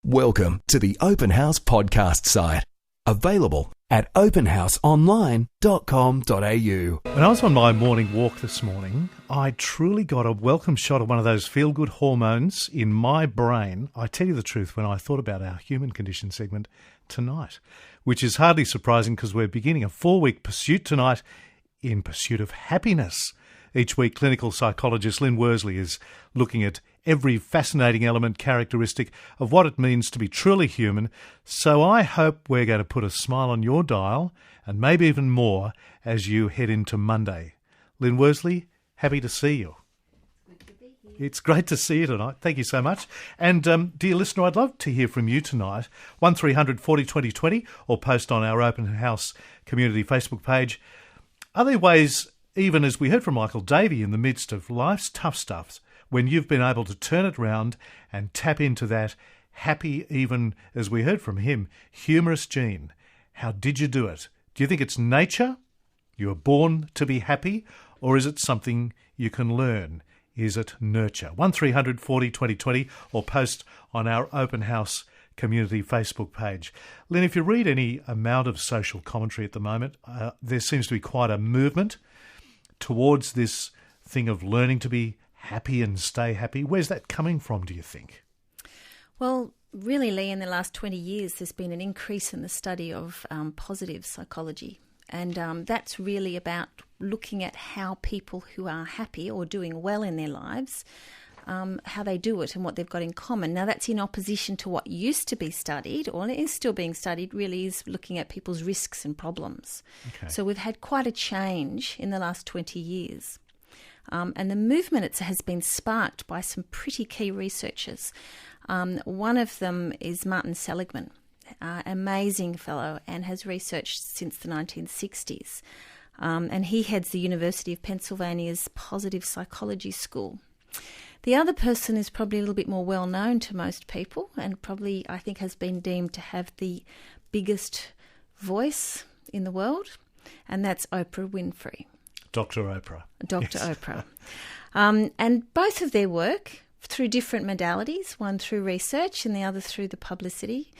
Welcome to the Open House podcast site. Available at openhouseonline.com.au. When I was on my morning walk this morning, I truly got a welcome shot of one of those feel-good hormones in my brain. I tell you the truth, when I thought about our human condition segment tonight, which is hardly surprising because we're beginning a 4-week pursuit tonight in pursuit of happiness. Each week, clinical psychologist Lyn Worsley is looking at every fascinating element, characteristic of what it means to be truly human. So I hope we're going to put a smile on your dial, and maybe even more, as you head into Monday. Lyn Worsley, happy to see you. Good to be here. It's great to see you tonight. Thank you so much. And dear listener, I'd love to hear from you tonight. 1300 40 20 20, or post on our Open House community Facebook page. Are there ways, even as we heard from Michael Davey, in the midst of life's tough stuff, when you've been able to turn it round and tap into that happy, even as we heard from him, humorous gene? How did you do it? Do you think it's nature? You were born to be happy? Or is it something you can learn? Is it nurture? 1300 40 20 20, or post on our Open House community Facebook page. Lyn, if you read any amount of social commentary at the moment, there seems to be quite a movement towards this thing of learning to be happy and stay happy. Where's that coming from, do you think? Well, really, Lee, in the last 20 years, there's been an increase in the study of positive psychology. And that's really about looking at how people who are happy or doing well in their lives, how they do it and what they've got in common. Now, that's in opposition to what used to be studied, or is still being studied, really is looking at people's risks and problems. Okay. So we've had quite a change in the last 20 years. And the movement has been sparked by some pretty key researchers. One of them is Martin Seligman, amazing fellow, and has researched since the 1960s. And he heads the University of Pennsylvania's Positive Psychology School. The other person is probably a little bit more well known to most people, and probably, I think, has been deemed to have the biggest voice in the world, and that's Oprah Winfrey. Dr. Oprah. Dr. Yes. Oprah. And both of their work, through different modalities, one through research and the other through the publicity,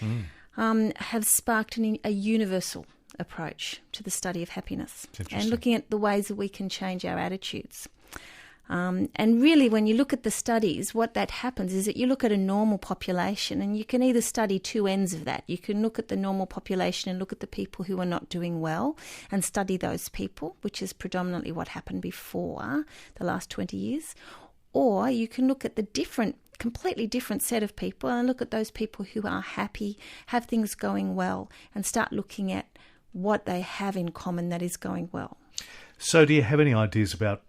have sparked a universal approach to the study of happiness and looking at the ways that we can change our attitudes. And really, when you look at the studies, what that happens is that you look at a normal population, and you can either study two ends of that. You can look at the normal population and look at the people who are not doing well and study those people, which is predominantly what happened before the last 20 years. Or you can look at the completely different set of people and look at those people who are happy, have things going well, and start looking at what they have in common that is going well. So do you have any ideas about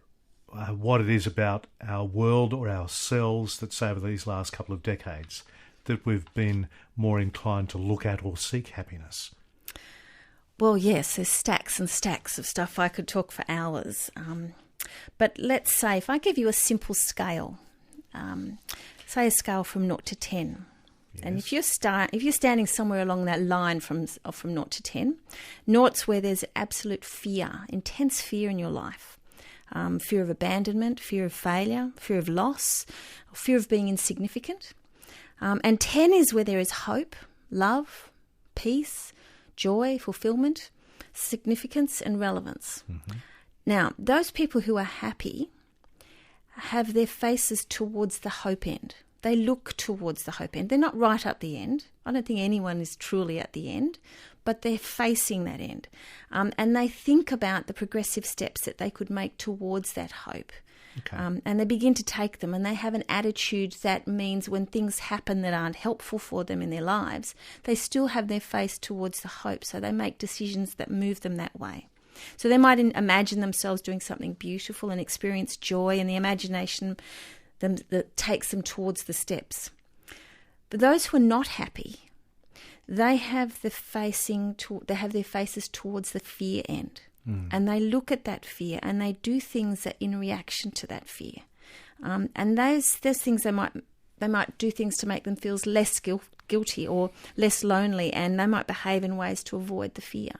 what it is about our world or ourselves that, say, over these last couple of decades, that we've been more inclined to look at or seek happiness? Well, yes, there's stacks and stacks of stuff. I could talk for hours. But let's say, if I give you a simple scale, say a scale from 0 to 10, yes. And if you're standing somewhere along that line from 0 to 10, 0's where there's absolute fear, intense fear in your life. Fear of abandonment, fear of failure, fear of loss, fear of being insignificant. And 10 is where there is hope, love, peace, joy, fulfillment, significance, and relevance. Mm-hmm. Now, those people who are happy have their faces towards the hope end. They look towards the hope end. They're not right at the end. I don't think anyone is truly at the end, but they're facing that end. And they think about the progressive steps that they could make towards that hope. Okay. And they begin to take them, and they have an attitude that means when things happen that aren't helpful for them in their lives, they still have their face towards the hope, so they make decisions that move them that way. So they might imagine themselves doing something beautiful and experience joy in the imagination that takes them towards the steps. But those who are not happy, they have their faces towards the fear end. And they look at that fear and they do things that in reaction to that fear. And those things they might do things to make them feel less guilty or less lonely, and they might behave in ways to avoid the fear.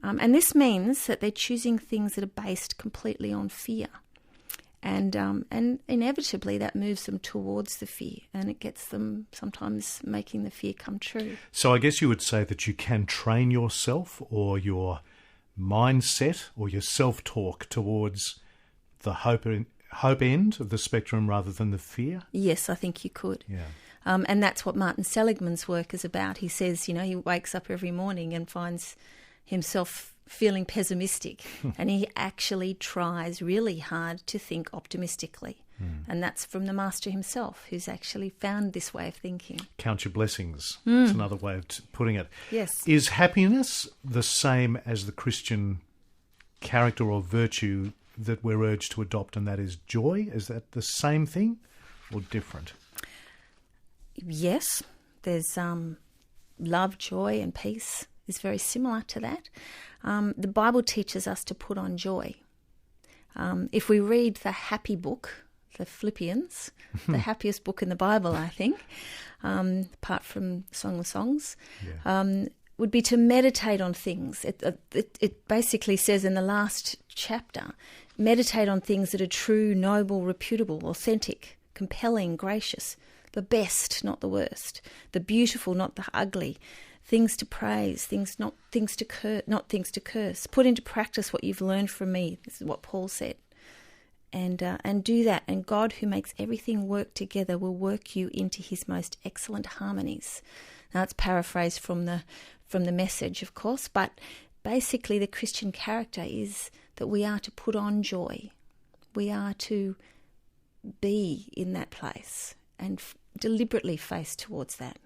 And this means that they're choosing things that are based completely on fear. And inevitably that moves them towards the fear, and it gets them sometimes making the fear come true. So I guess you would say that you can train yourself or your mindset or your self-talk towards the hope end of the spectrum rather than the fear? Yes, I think you could. Yeah. And that's what Martin Seligman's work is about. He says, he wakes up every morning and finds himself feeling pessimistic and he actually tries really hard to think optimistically. And that's from the master himself, who's actually found this way of thinking. Count your blessings. That's another way of putting it. Yes. Is happiness the same as the Christian character or virtue that we're urged to adopt, and that is joy? Is that the same thing or different? Yes. There's love, joy and peace is very similar to that. The Bible teaches us to put on joy. If we read the happy book, the Philippians, the happiest book in the Bible, I think, apart from Song of Songs, would be to meditate on things. It basically says in the last chapter, meditate on things that are true, noble, reputable, authentic, compelling, gracious, the best, not the worst, the beautiful, not the ugly, things to praise, not things to curse. Put into practice what you've learned from me. This is what Paul said. And do that, and God, who makes everything work together, will work you into his most excellent harmonies. Now, it's paraphrased from the Message, of course, but basically the Christian character is that we are to put on joy. We are to be in that place and deliberately face towards that.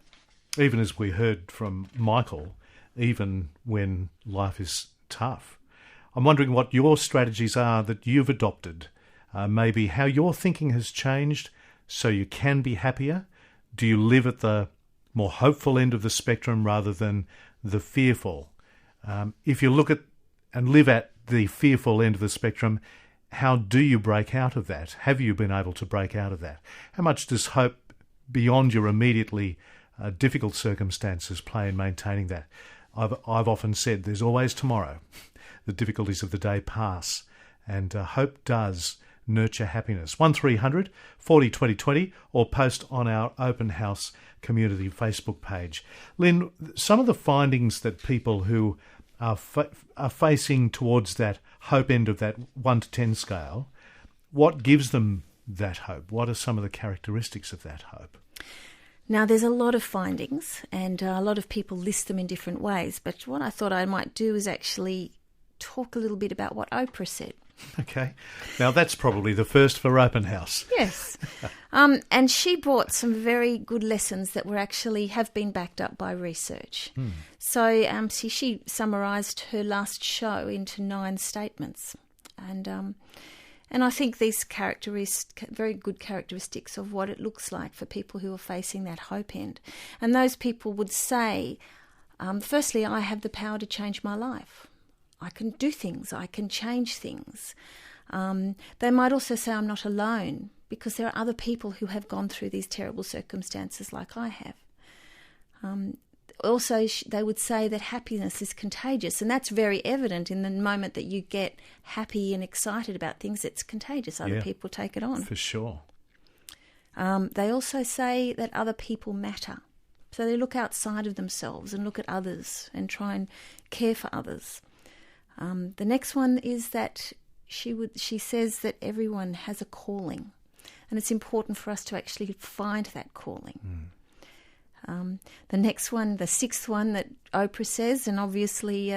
Even as we heard from Michael, even when life is tough. I'm wondering what your strategies are that you've adopted. Maybe how your thinking has changed so you can be happier. Do you live at the more hopeful end of the spectrum rather than the fearful? If you look at and live at the fearful end of the spectrum, how do you break out of that? Have you been able to break out of that? How much does hope beyond your immediately difficult circumstances play in maintaining that? I've often said there's always tomorrow. The difficulties of the day pass, and hope does nurture happiness. 1300 40 20 20 or post on our Open House community Facebook page. Lyn, some of the findings that people who are facing towards that hope end of that 1 to 10 scale, what gives them that hope? What are some of the characteristics of that hope? Now, there's a lot of findings, and a lot of people list them in different ways, but what I thought I might do is actually talk a little bit about what Oprah said. Okay. Now, that's probably the first for Open House. Yes. And she brought some very good lessons that have been backed up by research. So she summarised her last show into 9 statements. And I think these very good characteristics of what it looks like for people who are facing that hope end. And those people would say, firstly, I have the power to change my life. I can do things. I can change things. They might also say I'm not alone because there are other people who have gone through these terrible circumstances like I have. Also, they would say that happiness is contagious, and that's very evident in the moment that you get happy and excited about things. It's contagious. Other people take it on. For sure. They also say that other people matter. So they look outside of themselves and look at others and try and care for others. The next one is that she says that everyone has a calling, and it's important for us to actually find that calling. The next one, the 6th one that Oprah says, and obviously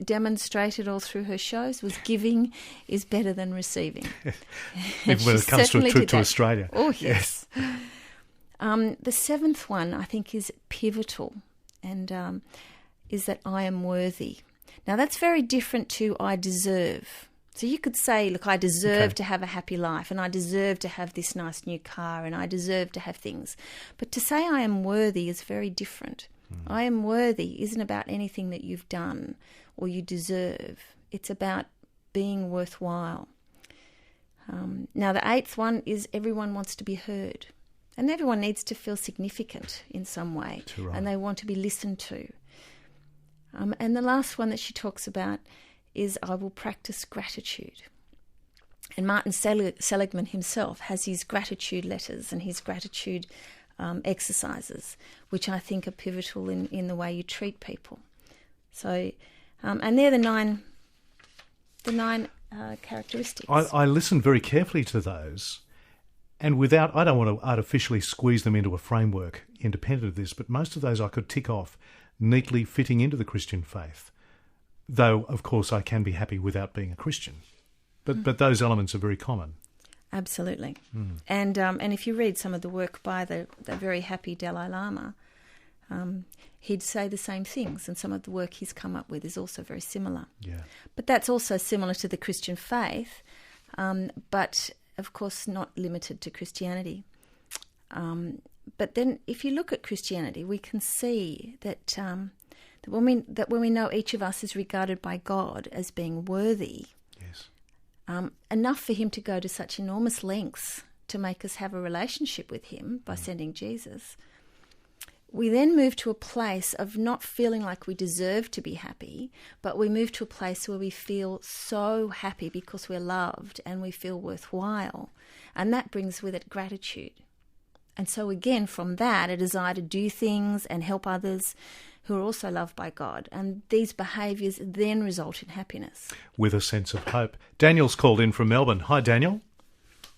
demonstrated all through her shows, was giving is better than receiving. Even when it comes to a trip to Australia. Oh, yes. The 7th one, I think, is pivotal, and is that I am worthy. Now, that's very different to I deserve. So you could say, look, I deserve to have a happy life, and I deserve to have this nice new car, and I deserve to have things. But to say I am worthy is very different. I am worthy isn't about anything that you've done or you deserve. It's about being worthwhile. Now, the 8th one is everyone wants to be heard. And everyone needs to feel significant in some way, and they want to be listened to. And the last one that she talks about is I will practice gratitude. And Martin Seligman himself has his gratitude letters and his gratitude exercises, which I think are pivotal in the way you treat people. So, and they're the nine characteristics. I listened very carefully to those, and I don't want to artificially squeeze them into a framework independent of this, but most of those I could tick off neatly fitting into the Christian faith, though, of course, I can be happy without being a Christian. But those elements are very common. Absolutely. And if you read some of the work by the very happy Dalai Lama, he'd say the same things, and some of the work he's come up with is also very similar. Yeah. But that's also similar to the Christian faith, but of course not limited to Christianity. But then if you look at Christianity, we can see that when we know each of us is regarded by God as being worthy, Yes. Enough for him to go to such enormous lengths to make us have a relationship with him by sending Jesus, we then move to a place of not feeling like we deserve to be happy, but we move to a place where we feel so happy because we're loved and we feel worthwhile. And that brings with it gratitude. And so again, from that, a desire to do things and help others who are also loved by God. And these behaviours then result in happiness. With a sense of hope. Daniel's called in from Melbourne. Hi, Daniel.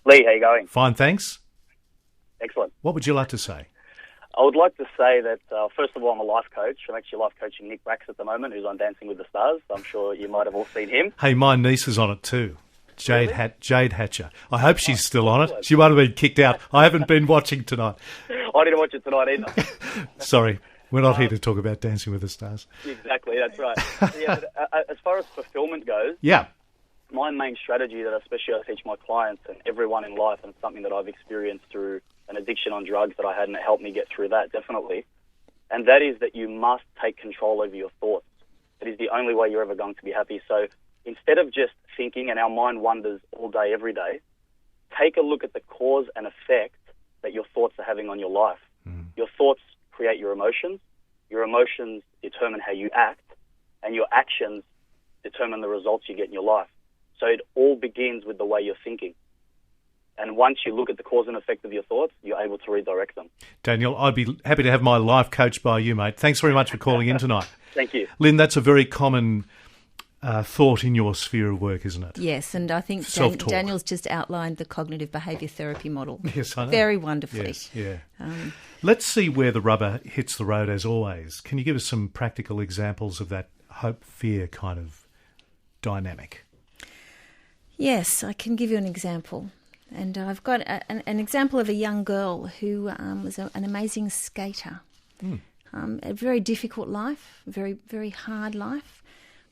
Lee, how you going? Fine, thanks. Excellent. What would you like to say? I would like to say that, first of all, I'm a life coach. I'm actually life coaching Nick Brax at the moment, who's on Dancing with the Stars. I'm sure you might have all seen him. Hey, my niece is on it too. Jade Hatcher. I hope she's still on it. She might have been kicked out. I haven't been watching tonight. I didn't watch it tonight either. Sorry, we're not here to talk about Dancing with the Stars. Exactly, that's right. Yeah, but, as far as fulfillment goes, Yeah. my main strategy that especially I teach my clients and everyone in life, and something that I've experienced through an addiction on drugs that I had, and it helped me get through that, definitely, and that is that you must take control over your thoughts. It is the only way you're ever going to be happy. So instead of just thinking, and our mind wanders all day, every day, take a look at the cause and effect that your thoughts are having on your life. Your thoughts create your emotions determine how you act, and your actions determine the results you get in your life. So it all begins with the way you're thinking. And once you look at the cause and effect of your thoughts, you're able to redirect them. Daniel, I'd be happy to have my life coached by you, mate. Thanks very much for calling in tonight. Thank you. Lyn, that's a very common thought in your sphere of work, isn't it? Yes, and I think Daniel's just outlined the cognitive behaviour therapy model. Yes, I know. Very wonderfully. Yes, yeah. Let's see where the rubber hits the road, as always. Can you give us some practical examples of that hope-fear kind of dynamic? Yes, I can give you an example. And I've got an example of a young girl who was an amazing skater. A very difficult life, very, very hard life,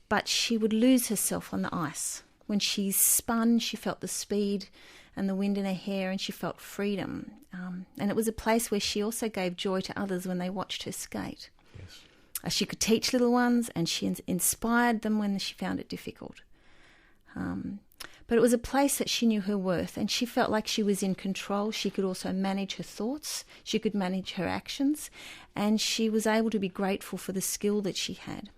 but she would lose herself on the ice. When she spun, she felt the speed and the wind in her hair, and she felt freedom. And it was a place where she also gave joy to others when they watched her skate. Yes. She could teach little ones, and she inspired them when she found it difficult. But it was a place that she knew her worth, and she felt like she was in control. She could also manage her thoughts, she could manage her actions, and she was able to be grateful for the skill that she had.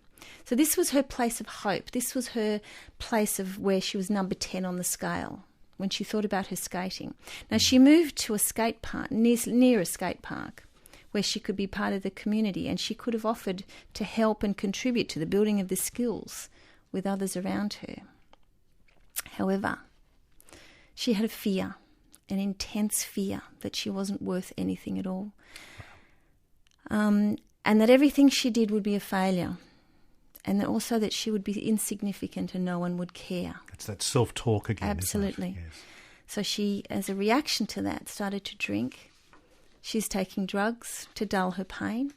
So this was her place of hope. This was her place of where she was number 10 on the scale when she thought about her skating. Now, she moved to a skate park, near a skate park, where she could be part of the community, and she could have offered to help and contribute to the building of the skills with others around her. However, she had a fear, an intense fear that she wasn't worth anything at all, and that everything she did would be a failure, and also that she would be insignificant and no one would care. It's that self-talk again. Absolutely. Isn't it? Yes. So she, as a reaction to that, started to drink. She's taking drugs to dull her pain,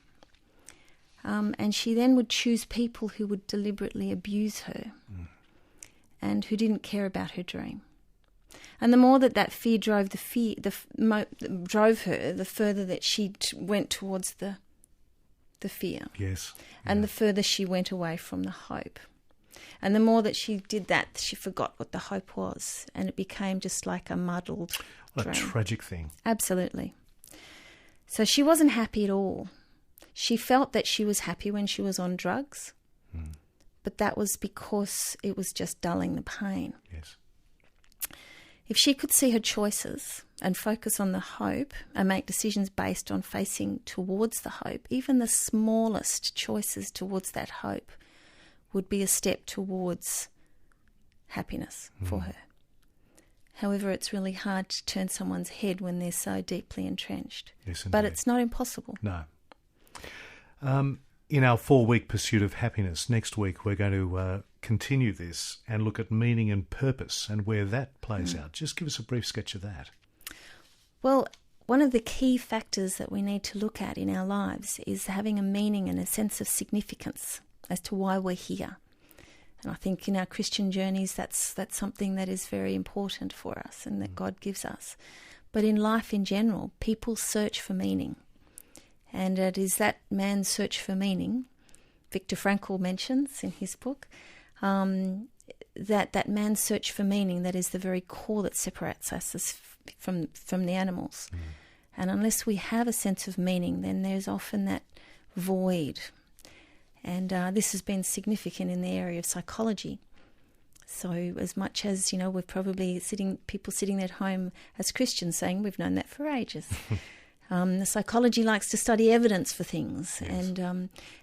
and she then would choose people who would deliberately abuse her. And who didn't care about her dream. And the more that fear drove drove her, the further that she went towards the fear. Yes. And the further she went away from the hope. And the more that she did that, she forgot what the hope was, and it became just like a muddled What dream. a tragic thing. Absolutely. So she wasn't happy at all. She felt that she was happy when she was on drugs. But that was because it was just dulling the pain. Yes. if she could see her choices and focus on the hope and make decisions based on facing towards the hope, even the smallest choices towards that hope would be a step towards happiness for her. However, it's really hard to turn someone's head when they're so deeply entrenched. Yes, but indeed. it's not impossible. No. In our 4-week pursuit of happiness, next week we're going to continue this and look at meaning and purpose and where that plays out. Just give us a brief sketch of that. Well, one of the key factors that we need to look at in our lives is having a meaning and a sense of significance as to why we're here. And I think in our Christian journeys, that's something that is very important for us and that God gives us. But in life in general, people search for meaning. And it is that man's search for meaning, Viktor Frankl mentions in his book, that man's search for meaning, that is the very core that separates us from the animals. And unless we have a sense of meaning, then there's often that void. And this has been significant in the area of psychology. So as much as, we're probably people sitting at home as Christians saying we've known that for ages. The psychology likes to study evidence for things. Yes.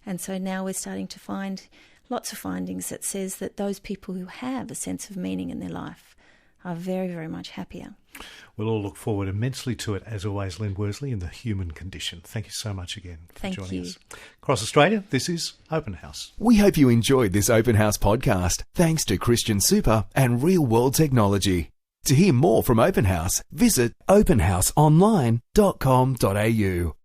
And so now we're starting to find lots of findings that says that those people who have a sense of meaning in their life are very, very much happier. We'll all look forward immensely to it, as always, Lyn Worsley, in The Human Condition. Thank you so much again for joining us. Across Australia, this is Open House. We hope you enjoyed this Open House podcast, thanks to Christian Super and Real World Technology. To hear more from Open House, visit openhouseonline.com.au.